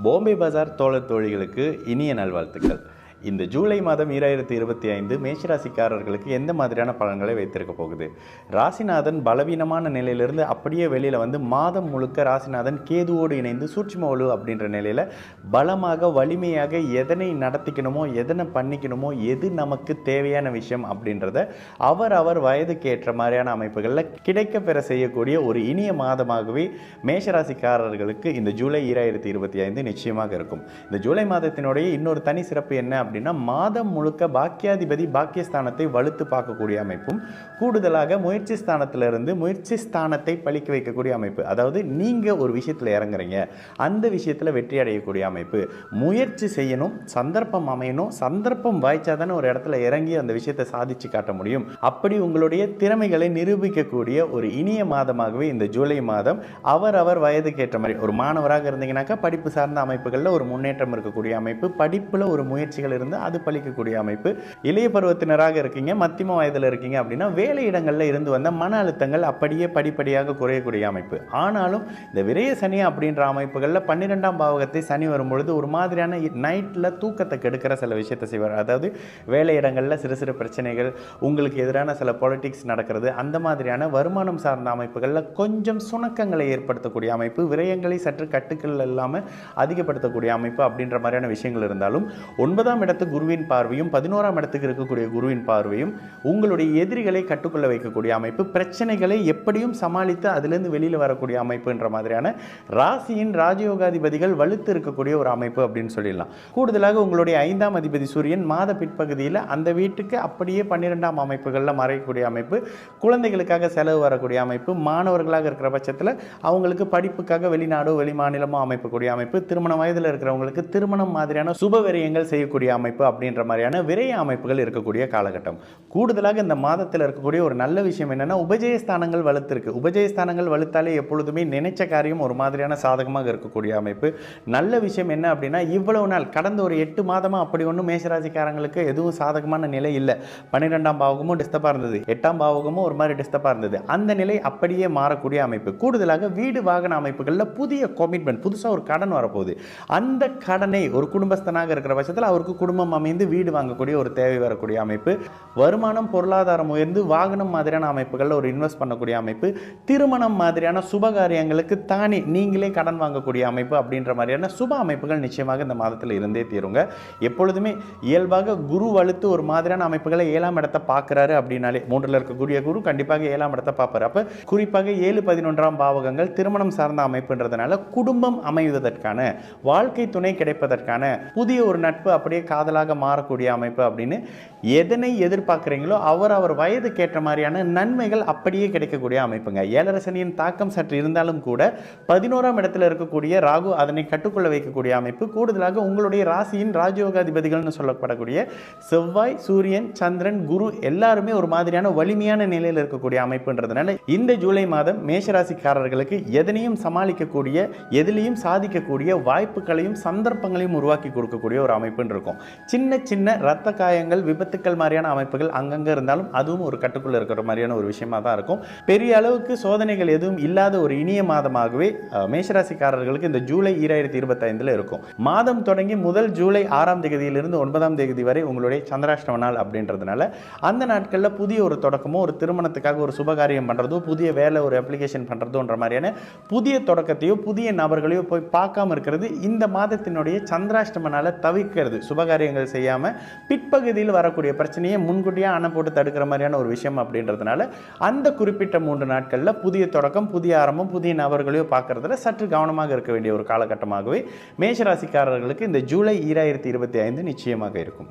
பாம்பே பஜார் தோழர் தோழிகளுக்கு இனிய நல்வாழ்த்துக்கள். இந்த ஜூலை மாதம் 2025 மேஷராசிக்காரர்களுக்கு எந்த மாதிரியான பலன்களை வைத்திருக்க போகுது? ராசிநாதன் பலவீனமான நிலையிலிருந்து அப்படியே வெளியில் வந்து மாதம் முழுக்க ராசிநாதன் கேதுவோடு இணைந்து சூட்சும வலு அப்படின்ற நிலையில் பலமாக வலிமையாக எதனை நடத்திக்கணுமோ எதனை பண்ணிக்கணுமோ எது நமக்கு தேவையான விஷயம் அப்படின்றத அவர் வயதுக்கு ஏற்ற மாதிரியான அமைப்புகளில் கிடைக்க பெற செய்யக்கூடிய ஒரு இனிய மாதமாகவே மேஷராசிக்காரர்களுக்கு இந்த ஜூலை 2025 நிச்சயமாக இருக்கும். இந்த ஜூலை மாதத்தினுடைய இன்னொரு தனி சிறப்பு என்ன அப்படின்னா, மாதம் முழுக்க பாக்கியாதிபதி பாக்கியஸ்தானத்தை வலுத்து பார்க்கக்கூடிய அமைப்பும், கூடுதலாக முயற்சி ஸ்தானத்திலிருந்து முயற்சி ஸ்தானத்தை பழிக்க வைக்கக்கூடிய அமைப்பு. அதாவது நீங்க ஒரு விஷயத்தில் இறங்குறீங்க, அந்த விஷயத்தில் வெற்றி அடையக்கூடிய அமைப்பு. முயற்சி செய்யணும், சந்தர்ப்பம் அமையணும், சந்தர்ப்பம் வாய்ச்சாதானே ஒரு இடத்துல இறங்கி அந்த விஷயத்தை சாதிச்சு காட்ட முடியும். அப்படி உங்களுடைய திறமைகளை நிரூபிக்கக்கூடிய ஒரு இனிய மாதமாகவே இந்த ஜூலை மாதம் அவர் வயதுக்கு ஏற்ற மாதிரி, ஒரு மாணவராக இருந்தீங்கன்னாக்கா படிப்பு சார்ந்த அமைப்புகளில் ஒரு முன்னேற்றம் இருக்கக்கூடிய அமைப்பு, படிப்பில் ஒரு முயற்சிகள் இருந்து அது பலிக்கக்கூடிய அமைப்பு. இளைய பருவத்தினராக இருக்கீங்க, மத்தியம வயதில் இருக்கீங்க அப்படின்னா வேலை இடங்களில் இருந்து வந்த மன அழுத்தங்கள் அப்படியே படிப்படியாக குறையக்கூடிய அமைப்பு. ஆனாலும் இந்த விரய சனி அப்படின்ற அமைப்புகளில் 12ஆம் பாவகத்தை சனி வரும்பொழுது ஒரு மாதிரியான நைட்டில் தூக்கத்தை கெடுக்கிற சில விஷயத்தை செய்வார். அதாவது வேலை இடங்களில் சிறு பிரச்சனைகள், உங்களுக்கு எதிரான சில பொலிட்டிக்ஸ் நடக்கிறது, அந்த மாதிரியான வருமானம் சார்ந்த அமைப்புகளில் கொஞ்சம் சுணக்கங்களை ஏற்படுத்தக்கூடிய அமைப்பு, விரயங்களை சற்று கட்டுக்கள் இல்லாமல் அதிகப்படுத்தக்கூடிய அமைப்பு அப்படின்ற மாதிரியான விஷயங்கள் இருந்தாலும் 9ஆம் இடத்துக்கு குருவின் பார்வையும் 11ஆம் இடத்துக்கு இருக்கக்கூடிய குருவின் பார்வையும் உங்களுடைய எதிரிகளை கட்டுக்குள்ள வைக்கக்கூடிய அமைப்பு, பிரச்சனைகளை எப்படியும் சமாளித்து அதிலிருந்து வெளியில் வரக்கூடிய அமைப்புன்ற மாதிரியான ராசியின் ராஜயோகாதிபதிகள் வலுத்து இருக்கக்கூடிய ஒரு அமைப்பு அப்படின்னு சொல்லிடலாம். கூடுதலாக உங்களுடைய 5ஆம் அதிபதி சூரியன் மாத பிற்பகுதியில் அந்த வீட்டுக்கு அப்படியே 12ஆம் அமைப்புகளில் மறையக்கூடிய அமைப்பு, குழந்தைகளுக்காக செலவு வரக்கூடிய அமைப்பு, மாணவர்களாக இருக்கிற பட்சத்தில் அவங்களுக்கு படிப்புக்காக வெளிநாடோ வெளிமாநிலமோ அமைக்கக்கூடிய அமைப்பு, திருமண வயதில் இருக்கிறவங்களுக்கு திருமணம் மாதிரியான சுபவிரயங்கள் செய்யக்கூடிய அமைப்பு அப்படின்ற மாதிரியான விரய அமைப்புகள் இருக்கக்கூடிய காலகட்டம். கூடுதலாக இந்த மாதத்தில் இருக்கக்கூடிய ஒரு நல்ல விஷயம் என்னன்னா, உபஜயஸ்தானங்கள் வலுத்திருக்கு. உபஜயஸ்தானங்கள் வலுத்தாலே எப்பொழுதுமே நினைச்ச காரியம் ஒரு மாதிரியான சாதகமாக இருக்கக்கூடிய அமைப்பு. நல்ல விஷயம் என்ன அப்படின்னா, இவ்வளவு நாள் கடந்த ஒரு 8 மாதமா அப்படி ஒன்றும் மேஷராசிக்காரங்களுக்கு எதுவும் சாதகமான நிலை இல்லை. 12ஆம் பாவகமும் டிஸ்டர்பாக இருந்தது, 8ஆம் பாவகமும் ஒரு மாதிரி டிஸ்டர்பாக இருந்தது. அந்த நிலை அப்படியே மாறக்கூடிய அமைப்பு. கூடுதலாக வீடு வாகன அமைப்புகளில் புதிய கமிட்மெண்ட், புதுசாக ஒரு கடன் வரப்போகுது. அந்த கடனை ஒரு குடும்பஸ்தனாக இருக்கிற பட்சத்தில் அவருக்கு குடும்பம் அமைந்து வீடு வாங்கக்கூடிய ஒரு தேவை வரக்கூடிய அமைப்பு, வருமானம் பொருளாதாரம் உயர்ந்து வாகனம் மாதிரியான அமைப்புகளில் ஒரு இன்வெஸ்ட் பண்ணக்கூடிய அமைப்பு, திருமணம் மாதிரியான சுபகாரியங்களுக்கு தானே நீங்களே கடன் வாங்கக்கூடிய அமைப்பு அப்படின்ற மாதிரியான சுப அமைப்புகள் நிச்சயமாக இந்த மாதத்தில் இருந்தே தீருங்க. எப்பொழுதுமே இயல்பாக குரு வலுத்து ஒரு மாதிரியான அமைப்புகளை 7ஆம் இடத்தை பார்க்குறாரு அப்படின்னாலே, 3ல் இருக்கக்கூடிய குரு கண்டிப்பாக 7ஆம் இடத்தை பார்ப்பார். அப்போ குறிப்பாக 7, 11ஆம் பாவகங்கள் திருமணம் சார்ந்த அமைப்புன்றதுனால குடும்பம் அமைவதற்கான, வாழ்க்கை துணை கிடைப்பதற்கான, புதிய ஒரு நட்பு அப்படியே காதலாக மாறக்கூடிய அமைப்பு அப்படின்னு எதனை எதிர்பார்க்குறீங்களோ அவர் வயதுக்கு ஏற்ற மாதிரியான நன்மைகள் அப்படியே கிடைக்கக்கூடிய அமைப்புங்க. 7ரை சனியின் தாக்கம் சற்று இருந்தாலும் கூட 11ஆம் இடத்துல இருக்கக்கூடிய ராகு அதனை கட்டுக்குள்ள வைக்கக்கூடிய அமைப்பு. கூடுதலாக உங்களுடைய ராசியின் ராஜயோகாதிபதிகள்னு சொல்லப்படக்கூடிய செவ்வாய், சூரியன், சந்திரன், குரு எல்லாருமே ஒரு மாதிரியான வலிமையான நிலையில் இருக்கக்கூடிய அமைப்புன்றதுனால இந்த ஜூலை மாதம் மேஷராசிக்காரர்களுக்கு எதனையும் சமாளிக்கக்கூடிய, எதிலையும் சாதிக்கக்கூடிய வாய்ப்புகளையும் சந்தர்ப்பங்களையும் உருவாக்கி கொடுக்கக்கூடிய ஒரு அமைப்புன்னு இருக்கும். சின்ன ரத்த காயங்கள், விபத்துக்கள் மாதிரியான அமைப்புகள் அங்கங்கே இருந்தாலும் அதுவும் ஒரு கட்டுக்குள்ள இருக்கிற மாதிரியான ஒரு விஷயமா தான் இருக்கும். பெரிய அளவுக்கு சோதனைகள் எதுவும் இல்லாத ஒரு இனிய மாதமாகவே மேஷராசிக்காரர்களுக்கு இந்த ஜூலை 2025 இருக்கும். மாதம் தொடங்கி முதல் ஜூலை 6ஆம் தேதியிலிருந்து 9ஆம் தேதி வரை உங்களுடைய சந்திராஷ்டம நாள் அப்படின்றதுனால அந்த நாட்களில் புதிய ஒரு தொடக்கமோ, ஒரு திருமணத்துக்காக ஒரு சுபகாரியம் பண்ணுறதோ, புதிய வேலை ஒரு அப்ளிகேஷன் பண்ணுறதோன்ற மாதிரியான புதிய தொடக்கத்தையோ புதிய நபர்களையோ போய் பார்க்காம இருக்கிறது இந்த மாதத்தினுடைய சந்திராஷ்டம நாளை தவிர்க்கிறது. சுபகாரியங்கள் செய்யாமல் பிற்பகுதியில் வரக்கூடிய பிரச்சனையை முன்கூட்டியே அணை போட்டு தடுக்கிற மாதிரியான ஒரு விஷயம் அப்படின்றதுனால அந்த குறிப்பிட்ட 3 நாட்களில் புதிய தொடக்கம், புதிய ஆரம்பம், புதிய நபர்களையோ பார்க்கறதுல சற்று கவனமாக இருக்க வேண்டிய ஒரு காலகட்டமாகவே மேஷராசிக்காரர்களுக்கு இந்த ஜூலை 2025 நிச்சயமாக இருக்கும்.